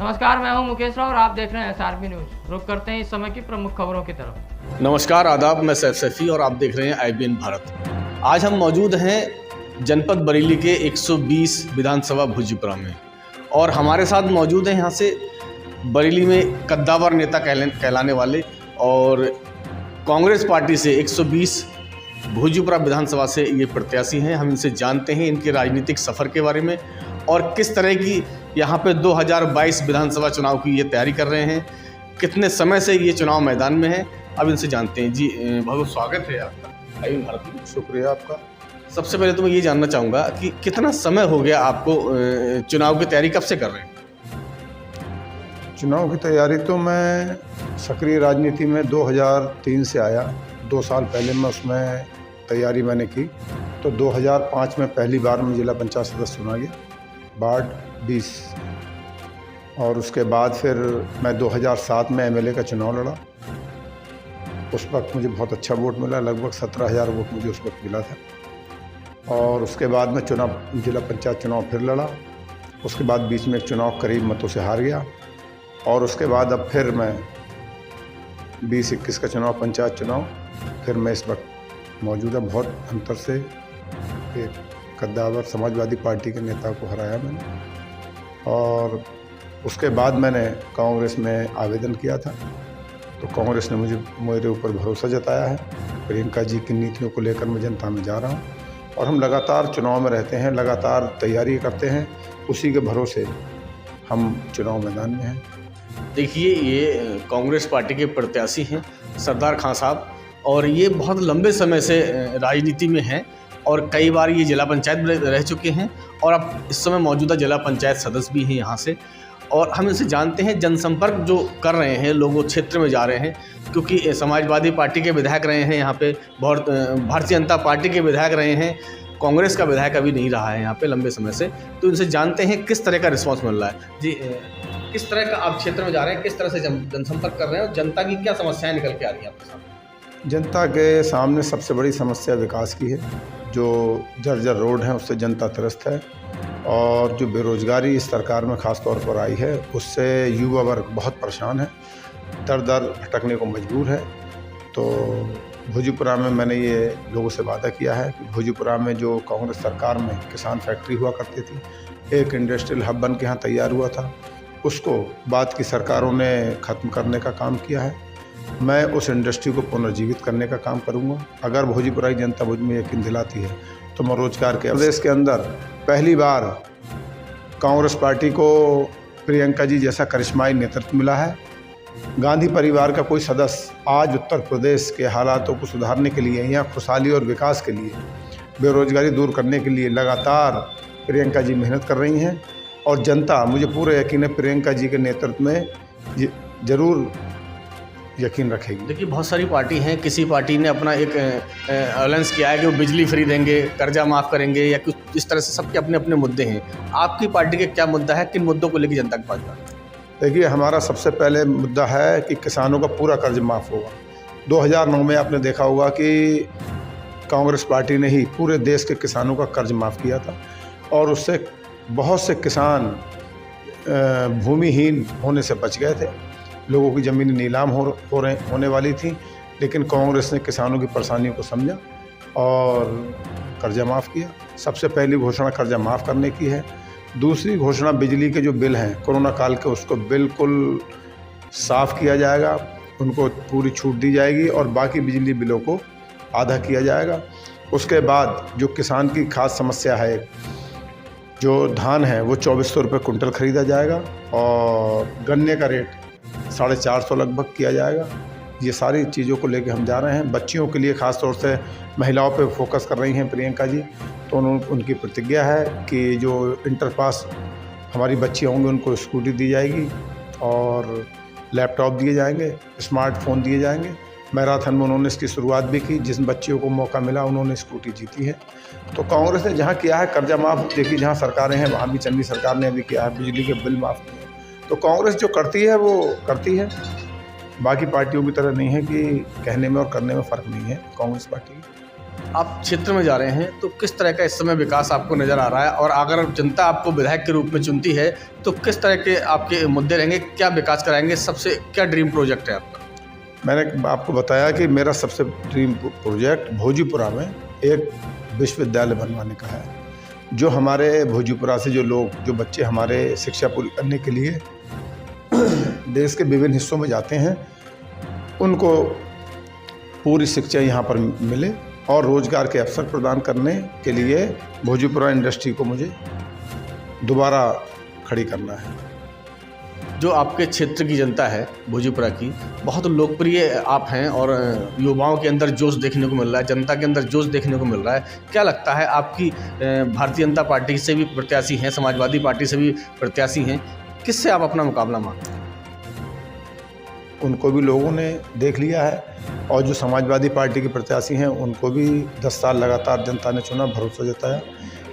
नमस्कार, मैं हूं मुकेश राव और आप देख रहे हैं SRB न्यूज। रुक करते हैं इस समय की प्रमुख खबरों की तरफ। नमस्कार, आदाब। मैं सैफ सैफी और आप देख रहे हैं IBN भारत। आज हम मौजूद हैं जनपद बरेली के 120 विधानसभा भोजीपुरा में और हमारे साथ मौजूद हैं यहाँ से बरेली में कद्दावर नेता कहलाने वाले और कांग्रेस पार्टी से 120 भोजीपुरा विधानसभा से ये प्रत्याशी हैं। हम इनसे जानते हैं इनके राजनीतिक सफ़र के बारे में और किस तरह की यहाँ पे 2022 विधानसभा चुनाव की ये तैयारी कर रहे हैं, कितने समय से ये चुनाव मैदान में है। अब इनसे जानते हैं। जी बहुत स्वागत है आपका IBN भारत में। शुक्रिया आपका। सबसे पहले तो मैं ये जानना चाहूँगा कि कितना समय हो गया आपको चुनाव की तैयारी कब से कर रहे हैं? चुनाव की तैयारी तो मैं सक्रिय राजनीति में 2003 से आया। 2 साल पहले मैं उसमें तैयारी मैंने की। तो 2005 में पहली बार मैं जिला पंचायत सदस्य चुना गया, वार्ड 20। और उसके बाद फिर मैं 2007 में MLA का चुनाव लड़ा। उस वक्त मुझे बहुत अच्छा वोट मिला, लगभग 17,000 वोट मुझे उस वक्त मिला था। और उसके बाद मैं जिला पंचायत चुनाव फिर लड़ा। उसके बाद बीच में एक चुनाव करीब मतों से हार गया और उसके बाद अब फिर मैं 2021 का चुनाव, पंचायत चुनाव, फिर मैं इस वक्त मौजूदा बहुत अंतर से एक कद्दावर समाजवादी पार्टी के नेता को हराया मैंने। और उसके बाद मैंने कांग्रेस में आवेदन किया था तो कांग्रेस ने मेरे ऊपर भरोसा जताया है। प्रियंका जी की नीतियों को लेकर मैं जनता में जा रहा हूँ और हम लगातार चुनाव में रहते हैं, लगातार तैयारी करते हैं। उसी के भरोसे हम चुनाव मैदान में हैं। देखिए, ये कांग्रेस पार्टी के प्रत्याशी हैं सरदार खान साहब और ये बहुत लंबे समय से राजनीति में हैं और कई बार ये जिला पंचायत में रह चुके हैं और अब इस समय मौजूदा जिला पंचायत सदस्य भी हैं यहाँ से। और हम इनसे जानते हैं जनसंपर्क जो कर रहे हैं, लोगों क्षेत्र में जा रहे हैं, क्योंकि समाजवादी पार्टी के विधायक रहे हैं यहाँ पे, भारतीय जनता पार्टी के विधायक रहे हैं, कांग्रेस का विधायक अभी नहीं रहा है यहाँ पे लंबे समय से। तो इनसे जानते हैं किस तरह का रिस्पॉन्स मिल रहा है। जी, किस तरह का आप क्षेत्र में जा रहे हैं, किस तरह से जनसंपर्क कर रहे हैं और जनता की क्या समस्याएं निकल के आ रही हैं आपके सामने? जनता के सामने सबसे बड़ी समस्या विकास की है। जो जर्जर रोड हैं उससे जनता त्रस्त है और जो बेरोजगारी इस सरकार में ख़ास तौर पर आई है उससे युवा वर्ग बहुत परेशान है, दर दर भटकने को मजबूर है। तो भोजीपुरा में मैंने ये लोगों से वादा किया है कि भोजीपुरा में जो कांग्रेस सरकार में किसान फैक्ट्री हुआ करती थी, एक इंडस्ट्रियल हब बन के यहाँ तैयार हुआ था, उसको बाद की सरकारों ने ख़त्म करने का काम किया है। मैं उस इंडस्ट्री को पुनर्जीवित करने का काम करूंगा। अगर भोजीपुरा की जनता मुझ में यकीन दिलाती है तो मैं रोजगार के प्रदेश के अंदर पहली बार कांग्रेस पार्टी को प्रियंका जी जैसा करिश्माई नेतृत्व मिला है। गांधी परिवार का कोई सदस्य आज उत्तर प्रदेश के हालातों को सुधारने के लिए, यहाँ खुशहाली और विकास के लिए, बेरोजगारी दूर करने के लिए लगातार प्रियंका जी मेहनत कर रही हैं और जनता, मुझे पूरा यकीन है, प्रियंका जी के नेतृत्व में ज़रूर यकीन रखेगी। देखिए, बहुत सारी पार्टी हैं, किसी पार्टी ने अपना एक अलायंस किया है कि वो बिजली फ्री देंगे, कर्जा माफ़ करेंगे या कुछ इस तरह से, सबके अपने अपने मुद्दे हैं। आपकी पार्टी के क्या मुद्दा है, किन मुद्दों को लेकर जनता के पास जाना है? देखिए, हमारा सबसे पहले मुद्दा है कि किसानों का पूरा कर्ज माफ़ होगा। 2009 में आपने देखा होगा कि कांग्रेस पार्टी ने ही पूरे देश के किसानों का कर्ज माफ़ किया था और उससे बहुत से किसान भूमिहीन होने से बच गए थे। लोगों की ज़मीनें नीलाम होने वाली थी, लेकिन कांग्रेस ने किसानों की परेशानियों को समझा और कर्जा माफ़ किया। सबसे पहली घोषणा कर्जा माफ़ करने की है। दूसरी घोषणा, बिजली के जो बिल हैं कोरोना काल के, उसको बिल्कुल साफ़ किया जाएगा, उनको पूरी छूट दी जाएगी और बाकी बिजली बिलों को आधा किया जाएगा। उसके बाद जो किसान की खास समस्या है, जो धान है वो 2400 रुपये कुंटल ख़रीदा जाएगा और गन्ने का रेट 450 लगभग किया जाएगा। ये सारी चीज़ों को लेकर हम जा रहे हैं। बच्चियों के लिए ख़ास तौर से महिलाओं पे फोकस कर रही हैं प्रियंका जी। तो उनकी प्रतिज्ञा है कि जो इंटर पास हमारी बच्चियाँ होंगी उनको स्कूटी दी जाएगी और लैपटॉप दिए जाएंगे, स्मार्टफोन दिए जाएंगे। मैराथन में उन्होंने इसकी शुरुआत भी की, जिन बच्चियों को मौका मिला उन्होंने स्कूटी जीती है। तो कांग्रेस ने जहाँ किया है कर्जा माफ़, देखिए जहाँ सरकारें हैं वहाँ भी चंदी सरकार ने अभी किया है, बिजली के बिल माफ़ किए। तो कांग्रेस जो करती है वो करती है, बाकी पार्टियों की तरह नहीं है कि कहने में और करने में फ़र्क नहीं है कांग्रेस पार्टी की। आप क्षेत्र में जा रहे हैं तो किस तरह का इस समय विकास आपको नज़र आ रहा है, और अगर जनता आपको विधायक के रूप में चुनती है तो किस तरह के आपके मुद्दे रहेंगे, क्या विकास कराएंगे, सबसे क्या ड्रीम प्रोजेक्ट है आपका? मैंने आपको बताया कि मेरा सबसे ड्रीम प्रोजेक्ट भोजपुरा में एक विश्वविद्यालय बनवाने का है। जो हमारे भोजपुरा से जो बच्चे हमारे शिक्षा पूरी करने के लिए देश के विभिन्न हिस्सों में जाते हैं, उनको पूरी शिक्षा यहाँ पर मिले और रोज़गार के अवसर प्रदान करने के लिए भोजपुरा इंडस्ट्री को मुझे दोबारा खड़ी करना है। जो आपके क्षेत्र की जनता है भोजपुरा की, बहुत लोकप्रिय आप हैं और युवाओं के अंदर जोश देखने को मिल रहा है, जनता के अंदर जोश देखने को मिल रहा है। क्या लगता है, आपकी भारतीय जनता पार्टी से भी प्रत्याशी हैं, समाजवादी पार्टी से भी प्रत्याशी हैं, किससे आप अपना मुकाबला मानते हैं? उनको भी लोगों ने देख लिया है और जो समाजवादी पार्टी के प्रत्याशी हैं उनको भी 10 साल लगातार जनता ने चुना, भरोसा जताया,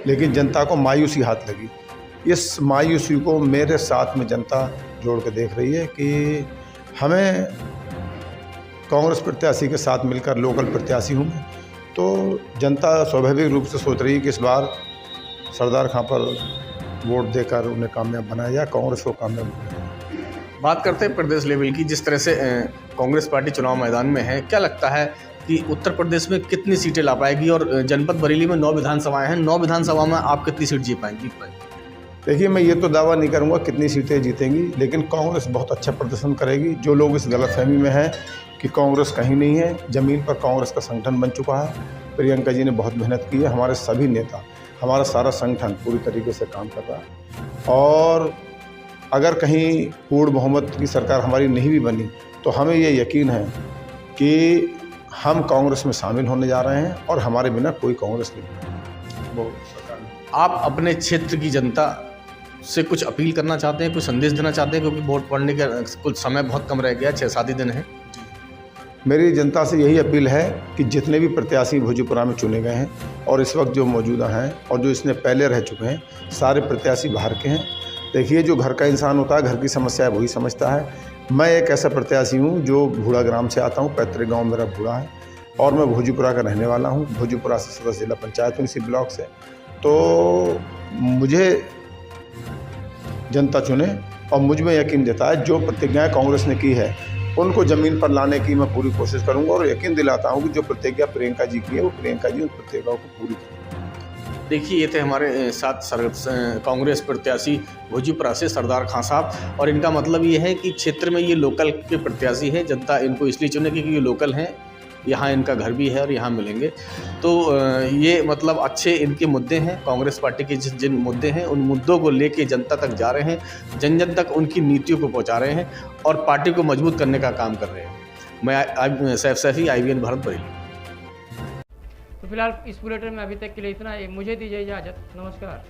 लेकिन जनता को मायूसी हाथ लगी। इस मायूसी को मेरे साथ में जनता जोड़ के देख रही है कि हमें कांग्रेस प्रत्याशी के साथ मिलकर लोकल प्रत्याशी हूँ, तो जनता स्वाभाविक रूप से सोच रही है कि इस बार सरदार खां पर वोट देकर उन्हें कामयाब बनाया जाए, कांग्रेस को कामयाब बनाया जाए। बात करते हैं प्रदेश लेवल की, जिस तरह से कांग्रेस पार्टी चुनाव मैदान में है, क्या लगता है कि उत्तर प्रदेश में कितनी सीटें ला पाएगी? और जनपद बरेली में 9 विधानसभाएं हैं, 9 विधानसभा में आप कितनी सीट जीत पाएंगे? देखिए, मैं ये तो दावा नहीं करूंगा कितनी सीटें जीतेंगी, लेकिन कांग्रेस बहुत अच्छा प्रदर्शन करेगी। जो लोग इस गलतफहमी में हैं कि कांग्रेस कहीं नहीं है, ज़मीन पर कांग्रेस का संगठन बन चुका है। प्रियंका जी ने बहुत मेहनत की है, हमारे सभी नेता, हमारा सारा संगठन पूरी तरीके से काम कर रहा है। और अगर कहीं पूर्ण बहुमत की सरकार हमारी नहीं भी बनी तो हमें ये यकीन है कि हम कांग्रेस में शामिल होने जा रहे हैं और हमारे बिना कोई कांग्रेस नहीं बनेगी। वो सरकार में आप अपने क्षेत्र की जनता से कुछ अपील करना चाहते हैं, कुछ संदेश देना चाहते हैं, क्योंकि वोट पड़ने का कुछ समय बहुत कम रह गया, 6-7 ही दिन है। मेरी जनता से यही अपील है कि जितने भी प्रत्याशी भोजपुरा में चुने गए हैं और इस वक्त जो मौजूदा हैं और जो इसने पहले रह चुके हैं, सारे प्रत्याशी बाहर के हैं। देखिए, जो घर का इंसान होता है, घर की समस्या है वही समझता है। मैं एक ऐसा प्रत्याशी हूँ जो भूड़ा ग्राम से आता हूँ, पैतृक गांव मेरा भूड़ा है और मैं भोजपुरा का रहने वाला हूँ। भोजपुरा से सदस्य जिला पंचायत हूँ, इसी ब्लॉक से। तो मुझे जनता चुने और मुझ में यकीन देता है जो प्रतिज्ञाएँ कांग्रेस ने की है उनको ज़मीन पर लाने की मैं पूरी कोशिश करूँगा और यकीन दिलाता हूँ कि जो प्रतिज्ञा प्रियंका जी की है वो प्रियंका जी उन प्रतिज्ञाओं को पूरी करेंगे। देखिए, ये थे हमारे साथ कांग्रेस प्रत्याशी भोजपुरा से सरदार खां साहब, और इनका मतलब ये है कि क्षेत्र में ये लोकल के प्रत्याशी हैं। जनता इनको इसलिए चुने क्योंकि ये लोकल हैं, यहाँ इनका घर भी है और यहाँ मिलेंगे। तो ये मतलब अच्छे इनके मुद्दे हैं। कांग्रेस पार्टी के जिन मुद्दे हैं उन मुद्दों को लेके जनता तक जा रहे हैं, जन जन तक उनकी नीतियों को पहुँचा रहे हैं और पार्टी को मजबूत करने का काम कर रहे हैं। मैं सैफ सैफी, IBN भारत, बरेली। तो फिलहाल इस बुलेटिन में अभी तक के लिए इतना ही। मुझे दीजिए इजाज़त। नमस्कार।